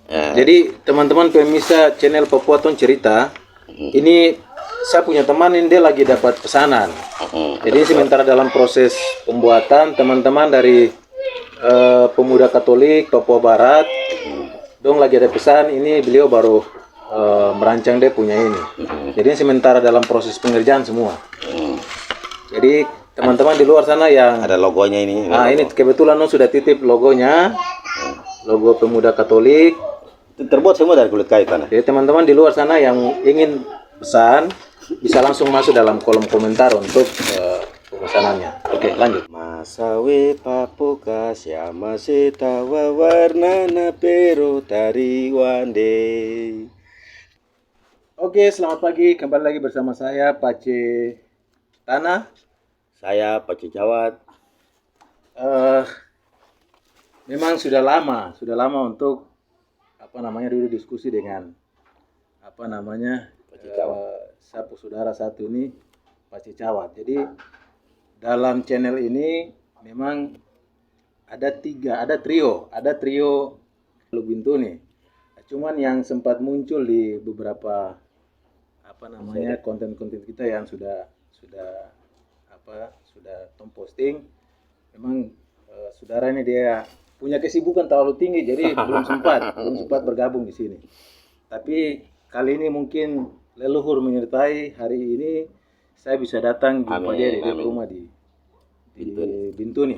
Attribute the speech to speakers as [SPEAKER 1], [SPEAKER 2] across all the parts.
[SPEAKER 1] Jadi teman-teman pemirsa channel Papua Ton Cerita, ini saya punya teman ini dia lagi dapat pesanan. Jadi sementara dalam proses pembuatan teman-teman dari Pemuda Katolik Papua Barat, dong lagi ada pesan ini beliau baru merancang dia punya ini. Jadi sementara dalam proses pengerjaan semua. Jadi teman-teman di luar sana yang
[SPEAKER 2] Ada logonya ini.
[SPEAKER 1] nah ini kebetulan sudah titip logonya, logo Pemuda Katolik.
[SPEAKER 2] Itu terbuat semua dari kulit kayu tanah.
[SPEAKER 1] Jadi teman-teman di luar sana yang ingin pesan bisa langsung masuk dalam kolom komentar untuk pemesanannya. Oke, lanjut.
[SPEAKER 2] Masawe papuka siama setawa warna na pero tari wande.
[SPEAKER 1] Oke, selamat pagi. Kembali lagi bersama saya Pace Tanah.
[SPEAKER 2] Saya Pace Cawat.
[SPEAKER 1] Memang sudah lama untuk dulu diskusi dengan
[SPEAKER 2] Pace Cawat.
[SPEAKER 1] sapu saudara satu ini Pace Cawat. Jadi dalam channel ini memang ada trio Lubintu nih. Cuman yang sempat muncul di beberapa konten-konten kita yang sudah tom posting, memang saudara ini dia punya kesibukan terlalu tinggi, jadi belum sempat bergabung di sini. Tapi kali ini mungkin leluhur menyertai, hari ini saya bisa datang jumpa dia di rumah di Bintuni.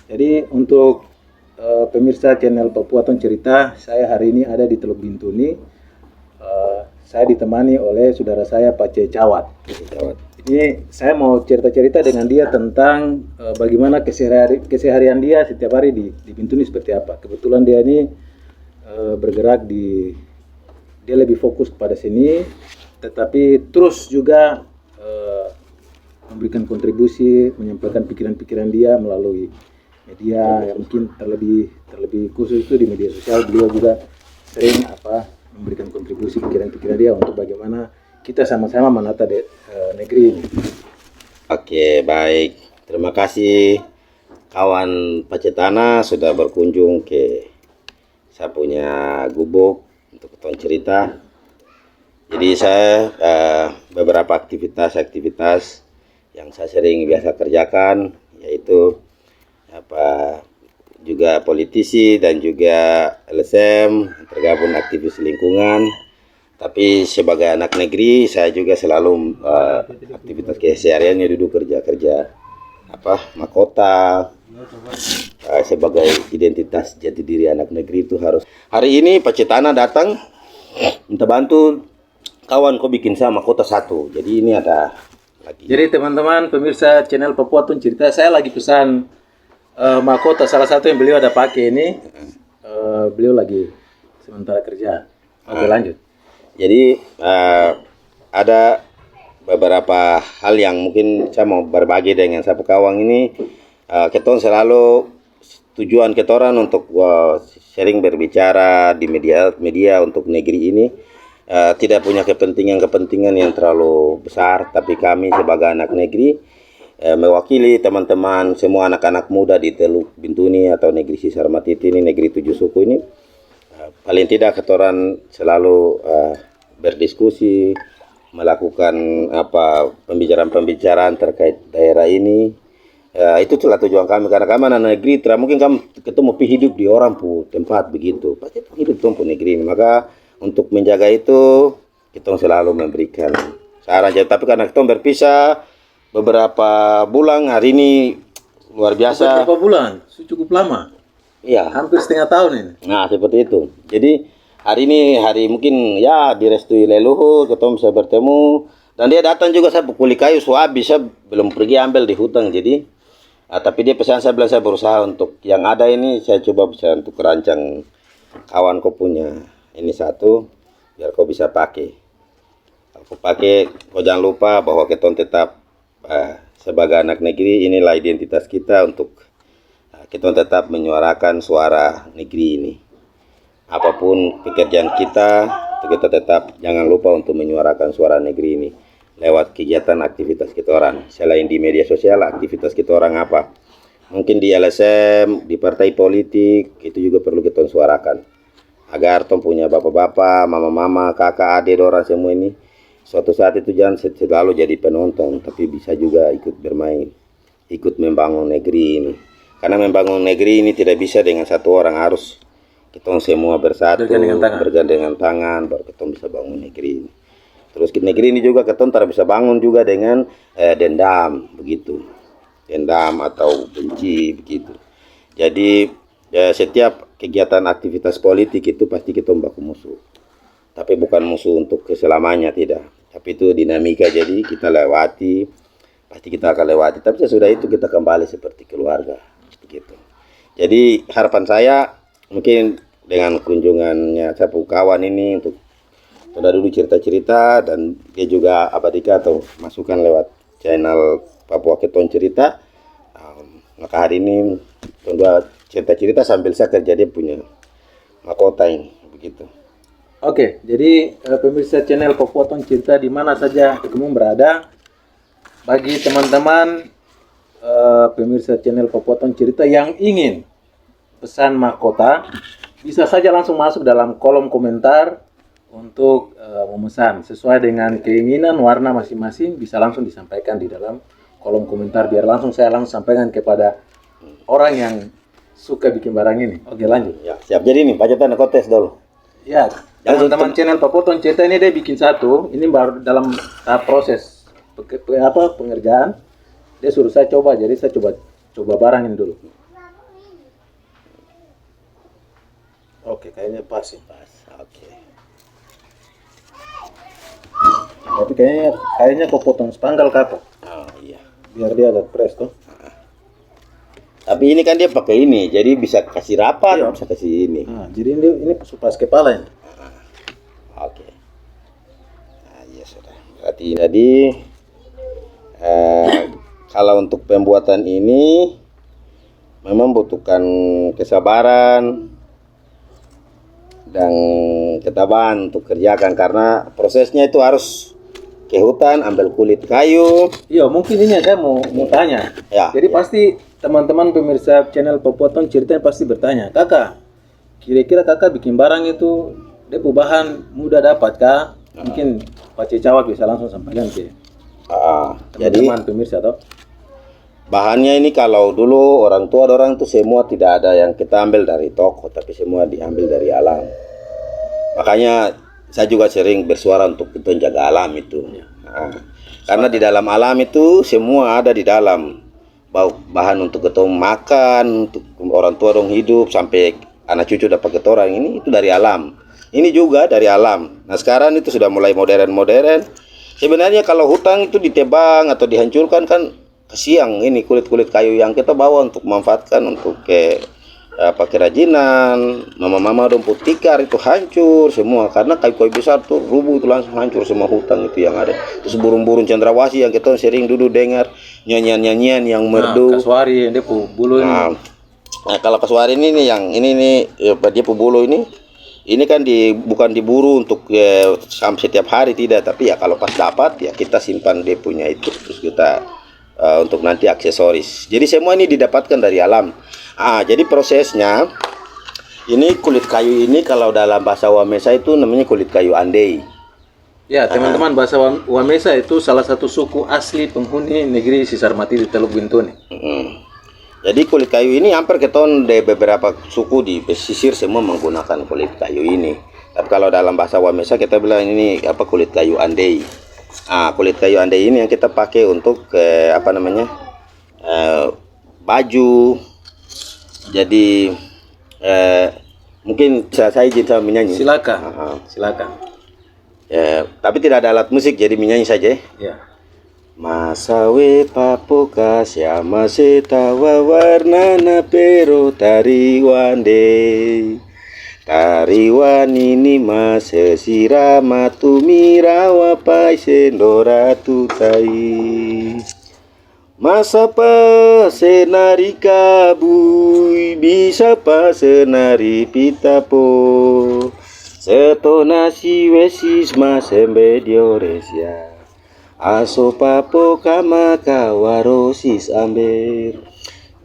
[SPEAKER 1] Jadi untuk pemirsa channel Papua Ton Cerita, saya hari ini ada di Teluk Bintuni. Saya ditemani oleh saudara saya Pace Cawat. Ini saya mau cerita-cerita dengan dia tentang bagaimana keseharian dia setiap hari di Bintuni seperti apa. Kebetulan dia ini bergerak dia lebih fokus pada sini, tetapi terus juga memberikan kontribusi, menyampaikan pikiran-pikiran dia melalui media yang mungkin terlebih khusus itu di media sosial. Beliau juga sering memberikan kontribusi pikiran-pikiran dia untuk bagaimana kita sama-sama menata negeri ini.
[SPEAKER 2] Oke, baik. Terima kasih kawan Pace Tanah sudah berkunjung ke saya punya gubuk untuk Ton Cerita. Jadi saya beberapa aktivitas yang saya sering biasa kerjakan, yaitu juga politisi dan juga LSM, tergabung aktivis lingkungan. Tapi sebagai anak negeri saya juga selalu aktivitas kesehariannya duduk kerja mahkota. Sebagai identitas jati diri anak negeri itu harus. Hari ini Pace Tanah datang minta bantu kawan kok bikin saya mahkota satu. Jadi ini ada lagi.
[SPEAKER 1] Jadi teman-teman pemirsa channel Papua Ton Cerita, saya lagi pesan mahkota salah satu yang beliau ada pakai ini. Beliau lagi sementara kerja. Oke, lanjut.
[SPEAKER 2] Jadi ada beberapa hal yang mungkin saya mau berbagi dengan sapu kawang ini. Keton selalu tujuan ketoran untuk sering berbicara di media untuk negeri ini. Tidak punya kepentingan yang terlalu besar, tapi kami sebagai anak negeri mewakili teman-teman semua anak-anak muda di Teluk Bintuni atau negeri Sisar Matiti ini, negeri 7 suku ini. Paling tidak ketoran selalu berdiskusi, melakukan pembicaraan terkait daerah ini. Itu telah tujuan kami, karena kami anak negeri mungkin kami ketemu hidup di orang pu tempat begitu, pasti hidup tumpu negeri ini. Maka untuk menjaga itu kita selalu memberikan saran. Tapi karena kita berpisah beberapa bulan, hari ini luar biasa.
[SPEAKER 1] Berapa bulan? Cukup lama.
[SPEAKER 2] Iya.
[SPEAKER 1] Hampir setengah tahun ini.
[SPEAKER 2] Nah, seperti itu. Jadi hari ini mungkin ya direstui leluhur, kita bisa bertemu. Dan dia datang juga, saya pukuli kayu habis, saya belum pergi ambil di hutan. Jadi tapi dia pesan saya, bilang saya berusaha untuk yang ada ini, saya coba bisa untuk rancang kawan kau punya ini satu, biar kau bisa pakai. Kalau kau pakai, kau jangan lupa bahwa kita tetap sebagai anak negeri, inilah identitas kita untuk kita tetap menyuarakan suara negeri ini. Apapun pekerjaan kita tetap jangan lupa untuk menyuarakan suara negeri ini lewat kegiatan aktivitas kita orang. Selain di media sosial, aktivitas kita orang apa? Mungkin di LSM, di partai politik, itu juga perlu kita suarakan. agar tong punya bapak-bapak, mama-mama, kakak, adik, orang semua ini suatu saat itu jangan selalu jadi penonton, tapi bisa juga ikut bermain, ikut membangun negeri ini. Karena membangun negeri ini tidak bisa dengan satu orang, harus kita semua bersatu, bergandengan tangan, baru kita bisa bangun negeri ini. Terus negeri ini juga kita tidak bisa bangun juga dengan dendam, begitu. Dendam atau benci, begitu. Jadi setiap kegiatan aktivitas politik itu pasti kita baku musuh. Tapi bukan musuh untuk keselamanya, tidak. Tapi itu dinamika, jadi kita lewati, pasti kita akan lewati. Tapi sesudah itu kita kembali seperti keluarga, begitu. Jadi harapan saya mungkin dengan kunjungannya Sapu Kawan ini untuk sudah dulu cerita-cerita, dan dia juga abadikan atau masukkan lewat channel Papua Keton Cerita. Maka hari ini sudah cerita-cerita sambil saya kerja dia punya mahkota ini, begitu.
[SPEAKER 1] Oke, jadi pemirsa channel Papua Keton Cerita di mana saja kamu berada, bagi teman-teman pemirsa channel Papua Keton Cerita yang ingin pesan mahkota, bisa saja langsung masuk dalam kolom komentar untuk memesan sesuai dengan keinginan warna masing-masing, bisa langsung disampaikan di dalam kolom komentar, biar langsung saya sampaikan kepada orang yang suka bikin barang ini. Oke, lanjut.
[SPEAKER 2] Ya, siap. Jadi nih Pak Tanda kontes dulu.
[SPEAKER 1] Ya, teman-teman channel Papua Keton Cerita ini dia bikin satu, ini baru dalam tahap proses pengerjaan. Dia suruh saya coba, jadi saya coba barang ini dulu. Oke, kayaknya pas ya.
[SPEAKER 2] Pas. Oke.
[SPEAKER 1] Tapi kayaknya kok potong spanggal kapok.
[SPEAKER 2] Oh iya.
[SPEAKER 1] Biar dia agak press tuh.
[SPEAKER 2] Tapi ini kan dia pakai ini, jadi bisa kasih rapat,
[SPEAKER 1] Iya.
[SPEAKER 2] bisa kasih ini.
[SPEAKER 1] Nah, jadi ini pas kepala ini.
[SPEAKER 2] Oke. Nah, iya sudah. Berarti tadi kalau untuk pembuatan ini memang butuhkan kesabaran dan ketabahan untuk kerjakan, karena prosesnya itu harus ke hutan, ambil kulit kayu.
[SPEAKER 1] Iya, mungkin ini saya mau tanya.
[SPEAKER 2] Ya,
[SPEAKER 1] Jadi
[SPEAKER 2] ya.
[SPEAKER 1] pasti teman-teman pemirsa channel Papua Keton Cerita pasti bertanya, kakak, kira-kira kakak bikin barang itu, dia bahan mudah dapat kah? Mungkin Pak Cecawat bisa langsung sampaikan ke
[SPEAKER 2] Jadi
[SPEAKER 1] teman-teman pemirsa toh.
[SPEAKER 2] bahannya ini kalau dulu orang tua tuh semua tidak ada yang kita ambil dari toko, tapi semua diambil dari alam. Makanya saya juga sering bersuara untuk kita jaga alam itu. Nah, karena di dalam alam itu semua ada di dalam. Bahan untuk kita makan, untuk orang tua dong hidup, sampai anak cucu dapat ketorang, ini itu dari alam. Ini juga dari alam. Nah sekarang itu sudah mulai modern. Sebenarnya kalau hutan itu ditebang atau dihancurkan kan kasiang ini kulit-kulit kayu yang kita bawa untuk memanfaatkan untuk kerajinan. Mama-mama rumput tikar itu hancur semua, karena kayu-kayu besar tuh rubuh itu langsung hancur semua hutan itu yang ada. Terus burung-burung cendrawasih yang kita sering dulu dengar nyanyian-nyanyian yang merdu.
[SPEAKER 1] Kasuari dia bulu ini.
[SPEAKER 2] Nah, kalau kasuari ini nih yang ini nih dia bulu ini kan bukan diburu untuk setiap hari, tidak, tapi ya kalau pas dapat ya kita simpan dia punya itu, terus kita untuk nanti aksesoris. Jadi semua ini didapatkan dari alam. Jadi prosesnya ini kulit kayu ini kalau dalam bahasa Wamesa itu namanya kulit kayu andei.
[SPEAKER 1] Ya, teman-teman, bahasa Wamesa itu salah satu suku asli penghuni negeri Sisarmati di Teluk Bintuni.
[SPEAKER 2] Jadi kulit kayu ini hampir keton dari beberapa suku di pesisir semua menggunakan kulit kayu ini. Tapi kalau dalam bahasa Wamesa kita bilang ini kulit kayu andei. Kulit kayu andei ini yang kita pakai untuk baju. Jadi mungkin saya izin sama menyanyi.
[SPEAKER 1] Silakan.
[SPEAKER 2] Tapi tidak ada alat musik, jadi menyanyi saja.
[SPEAKER 1] Ya.
[SPEAKER 2] Masawe papoka syama setawa warna na pero tariwan ini masesira matu mirawa pai sendora tutai. Masa pa senari kabui bisa pa senari pitapo setonasi wesis masembe dioresia aso papo kama kawarosis amber.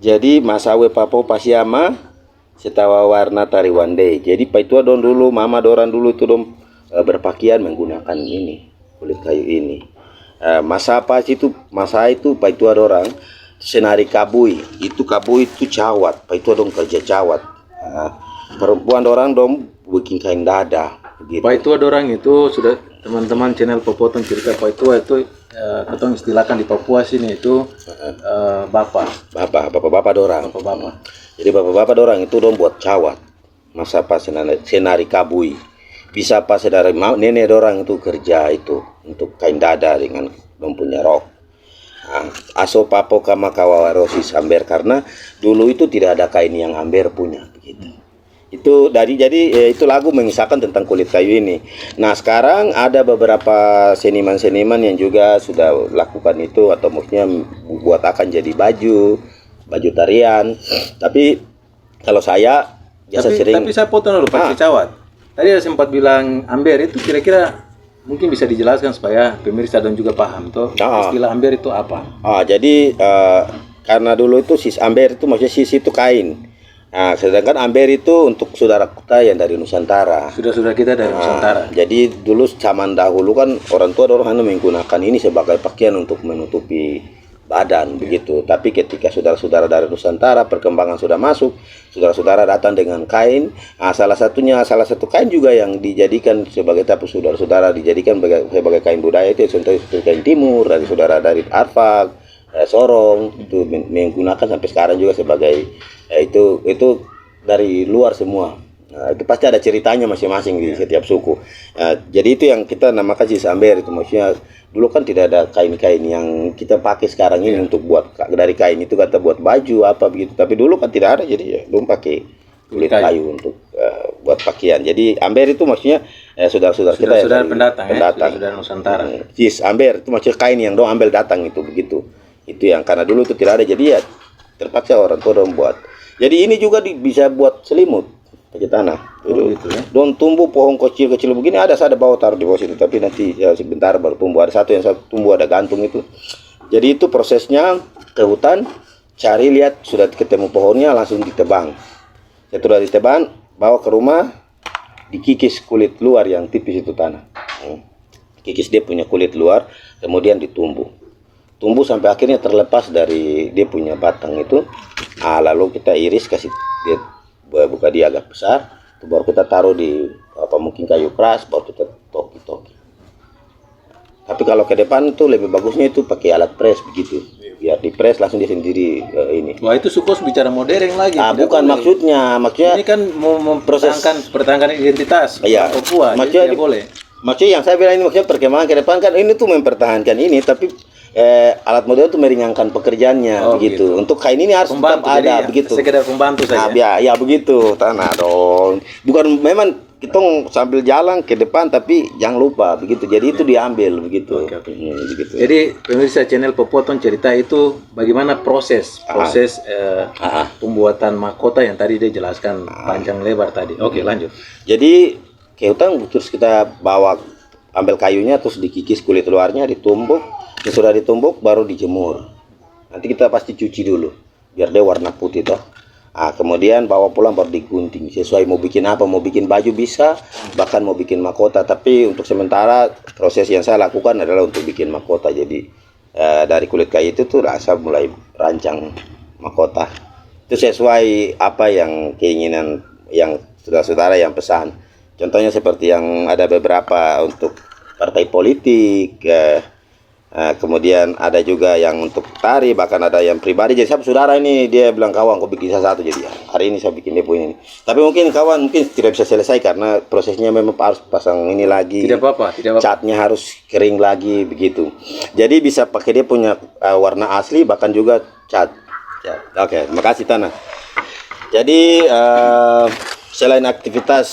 [SPEAKER 2] Jadi masawe papo pasiama setawa warna tariwande. Jadi paitua don dulu, mama doran dulu itu dong berpakaian menggunakan ini kulit kayu ini. Masa itu paitua dorang senari kabui. Itu kabui itu cawat, paitua dong kerja cawat. Perempuan dorang dong bikin kain dada. Begitu.
[SPEAKER 1] Paitua dorang itu sudah teman-teman channel Popotong cerita Paitua itu ketong istilahkan di Papua sini itu bapak
[SPEAKER 2] dorang.
[SPEAKER 1] bapak.
[SPEAKER 2] Jadi bapak-bapak dorang itu dong buat cawat. Masa pas senari kabui. Bisa pas dari nenek dorang itu kerja itu untuk kain dada dengan dong punya rok. Aso papo kama kawawarosi samber, karena dulu itu tidak ada kain yang amber punya begitu. Itu jadi itu lagu mengisahkan tentang kulit kayu ini. Nah, sekarang ada beberapa seniman-seniman yang juga sudah lakukan itu, atau maksudnya buat akan jadi baju tarian. Tapi kalau saya biasa
[SPEAKER 1] Tapi saya potong dulu Pak Cawat. Tadi ada sempat bilang amber itu kira-kira mungkin bisa dijelaskan supaya pemirsa dan juga paham toh istilah amber itu apa?
[SPEAKER 2] Jadi karena dulu itu amber itu maksudnya itu kain. Nah, sedangkan amber itu untuk saudara kita yang dari Nusantara.
[SPEAKER 1] Sudah kita dari Nusantara.
[SPEAKER 2] Jadi dulu zaman dahulu kan orang tua hanya menggunakan ini sebagai pakaian untuk menutupi badan begitu. Tapi ketika saudara-saudara dari Nusantara perkembangan sudah masuk, saudara-saudara datang dengan kain. Salah satu kain juga yang dijadikan sebagai saudara-saudara dijadikan sebagai kain budaya itu contohnya kain timur dari saudara dari Arfak, Sorong itu menggunakan sampai sekarang juga sebagai itu dari luar semua. Itu pasti ada ceritanya masing-masing di setiap suku. Jadi itu yang kita namakan amber itu, maksudnya dulu kan tidak ada kain-kain yang kita pakai sekarang ini untuk buat dari kain itu kata buat baju apa begitu. Tapi dulu kan tidak ada, jadi ya belum pakai kulit kayu untuk buat pakaian. Jadi amber itu maksudnya saudara-saudara kita
[SPEAKER 1] saudara pendatang. Saudara Nusantara.
[SPEAKER 2] Amber itu maksudnya kain yang dong ambil datang itu begitu. Itu yang karena dulu itu tidak ada, jadi ya terpaksa orang tua dong buat. Jadi ini juga bisa buat selimut pakai tanah.
[SPEAKER 1] Gitu ya.
[SPEAKER 2] Don tumbuh pohon kecil-kecil begini ada bawa taruh di bawah situ, tapi nanti ya sebentar baru tumbuh. Ada satu yang tumbuh ada gantung itu. Jadi itu prosesnya ke hutan, cari lihat sudah ketemu pohonnya langsung ditebang. Setelah ditebang bawa ke rumah, dikikis kulit luar yang tipis itu tanah. Kikis dia punya kulit luar, kemudian ditumbuh. Tumbuh sampai akhirnya terlepas dari dia punya batang itu. Lalu kita iris, kasih dia buka dia agak besar, baru kita taruh di mungkin kayu keras, baru kita toki. Tapi kalau ke depan itu lebih bagusnya itu pakai alat press begitu, biar di press langsung dia sendiri ini.
[SPEAKER 1] Wah, itu sukos bicara modern lagi.
[SPEAKER 2] Bukan maksudnya
[SPEAKER 1] ini kan mau mempertahankan identitas Papua.
[SPEAKER 2] Maksudnya
[SPEAKER 1] tidak boleh.
[SPEAKER 2] Maksudnya yang saya bilang ini maksudnya perkembangan ke depan kan ini tuh mempertahankan ini, tapi alat model itu meringankan pekerjaannya begitu. Gitu. Untuk kain ini harus tetap ada begitu.
[SPEAKER 1] Sekedar pembantu saja.
[SPEAKER 2] Ya begitu, tanah dong. Bukan memang kita sambil jalan ke depan, tapi jangan lupa begitu. Jadi itu diambil begitu. Begitu.
[SPEAKER 1] Jadi pemirsa channel Popotong cerita itu bagaimana proses pembuatan mahkota yang tadi dia jelaskan panjang lebar tadi. Oke, lanjut.
[SPEAKER 2] Jadi ke hutan terus kita ambil kayunya terus dikikis kulit luarnya, ditumbuk. Sudah ditumbuk baru dijemur. Nanti kita pasti cuci dulu biar dia warna putih toh. Kemudian bawa pulang baru digunting sesuai mau bikin apa, mau bikin baju bisa, bahkan mau bikin mahkota. Tapi untuk sementara proses yang saya lakukan adalah untuk bikin mahkota. Jadi dari kulit kayu itu tuh saya mulai rancang mahkota. Itu sesuai apa yang keinginan yang saudara-saudara yang pesan. Contohnya seperti yang ada beberapa untuk partai politik. Kemudian ada juga yang untuk tari, bahkan ada yang pribadi. Jadi saudara ini dia bilang, kawan kau bikin satu, jadi hari ini saya bikin dia punya ini. Tapi mungkin kawan tidak bisa selesai karena prosesnya memang harus pasang ini lagi.
[SPEAKER 1] Tidak apa-apa.
[SPEAKER 2] Catnya harus kering lagi begitu. Jadi bisa pakai dia punya warna asli, bahkan juga cat. Oke, makasih Tanah. Jadi selain aktivitas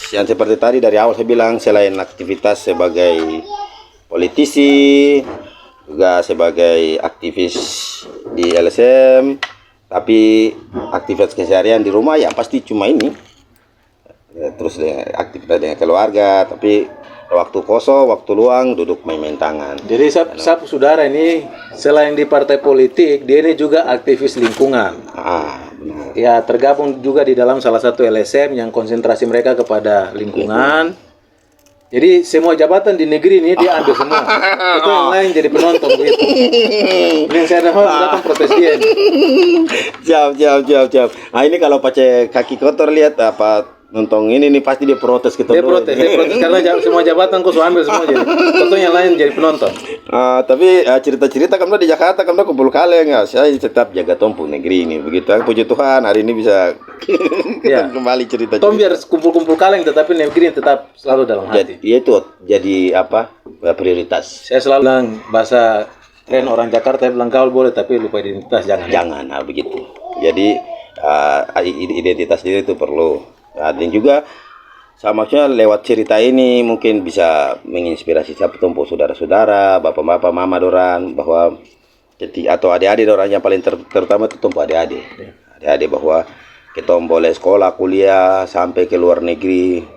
[SPEAKER 2] yang seperti tadi dari awal saya bilang, selain aktivitas sebagai politisi, juga sebagai aktivis di LSM, tapi aktivitas keseharian di rumah ya pasti cuma ini. Terus aktivitas dengan keluarga, tapi waktu kosong, waktu luang duduk main-main tangan.
[SPEAKER 1] Jadi saudara ini selain di partai politik, dia ini juga aktivis lingkungan.
[SPEAKER 2] Benar.
[SPEAKER 1] ya tergabung juga di dalam salah satu LSM yang konsentrasi mereka kepada lingkungan. Jadi semua jabatan di negeri ini dia ambil semua. Itu yang lain jadi penonton begitu. Yang saya datang protes dia.
[SPEAKER 2] Siap. Nah ini kalau pakai kaki kotor lihat apa nonton ini nih pasti dia protes gitu.
[SPEAKER 1] Dia protes karena semua jabatan kok ambil semua jadi. Contoh yang lain jadi penonton.
[SPEAKER 2] Tapi cerita-cerita kamu di Jakarta kamu kumpul kalian ya. Saya tetap jaga Tompung negeri ini begitu. Puji Tuhan hari ini bisa
[SPEAKER 1] Ya.
[SPEAKER 2] kembali cerita.
[SPEAKER 1] Tom biar kumpul-kumpul kaleng tetapi negeri yang tetap selalu dalam hati.
[SPEAKER 2] Ya itu jadi apa prioritas.
[SPEAKER 1] Saya selalu bilang bahasa tren orang Jakarta bilang gaul boleh tapi lupa identitas jangan.
[SPEAKER 2] Nah begitu. Jadi identitas diri itu perlu. Dan juga maksudnya lewat cerita ini mungkin bisa menginspirasi siapa tumpu saudara-saudara, bapak-bapak, mama doran bahwa atau adik-adik doran yang paling terutama itu tumpu adik-adik. Adik-adik bahwa kita boleh sekolah, kuliah sampai ke luar negeri,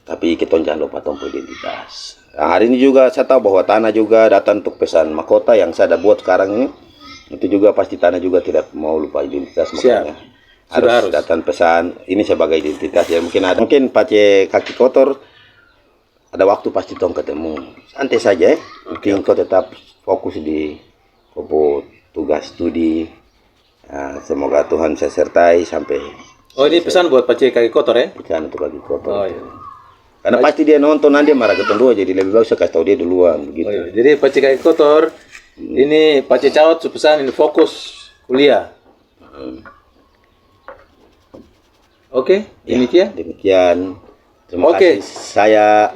[SPEAKER 2] tapi kita jangan lupa tumpu identitas. Nah, hari ini juga saya tahu bahwa Tanah juga datang untuk pesan mahkota yang saya ada buat sekarang ini. Itu juga pasti Tanah juga tidak mau lupa identitas makanya. Harus datang pesan ini sebagai identitas ya mungkin pakai kaki kotor ada waktu pasti tong ketemu santai saja mungkin kau tetap fokus di tugas studi semoga Tuhan saya sertai sampai
[SPEAKER 1] ini pesan buat pakai kaki kotor ya
[SPEAKER 2] pesan untuk kaki kotor
[SPEAKER 1] iya.
[SPEAKER 2] Karena pasti dia nonton nanti marah ketemu dua jadi lebih bagus saya kasih tahu dia duluan begitu
[SPEAKER 1] iya. Jadi pakai kaki kotor ini pakai cawat pesan ini fokus kuliah. Oke, demikian.
[SPEAKER 2] Terima kasih. Saya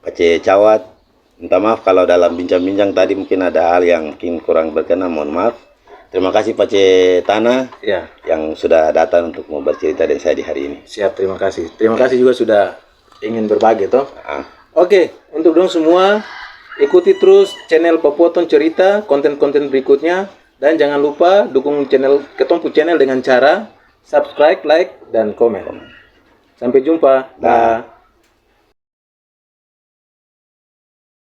[SPEAKER 2] Pace Cawat. Minta maaf kalau dalam bincang-bincang tadi mungkin ada hal yang mungkin kurang berkenan, mohon maaf. Terima kasih Pace Tanah yang sudah datang untuk mau bercerita dengan saya di hari ini.
[SPEAKER 1] Siap, terima kasih. Terima kasih juga sudah ingin berbagi toh. Oke, untuk dong semua ikuti terus channel Papuoton Cerita, konten-konten berikutnya dan jangan lupa dukung channel Ketompu Channel dengan cara subscribe, like, dan komen. Sampai jumpa. Dah.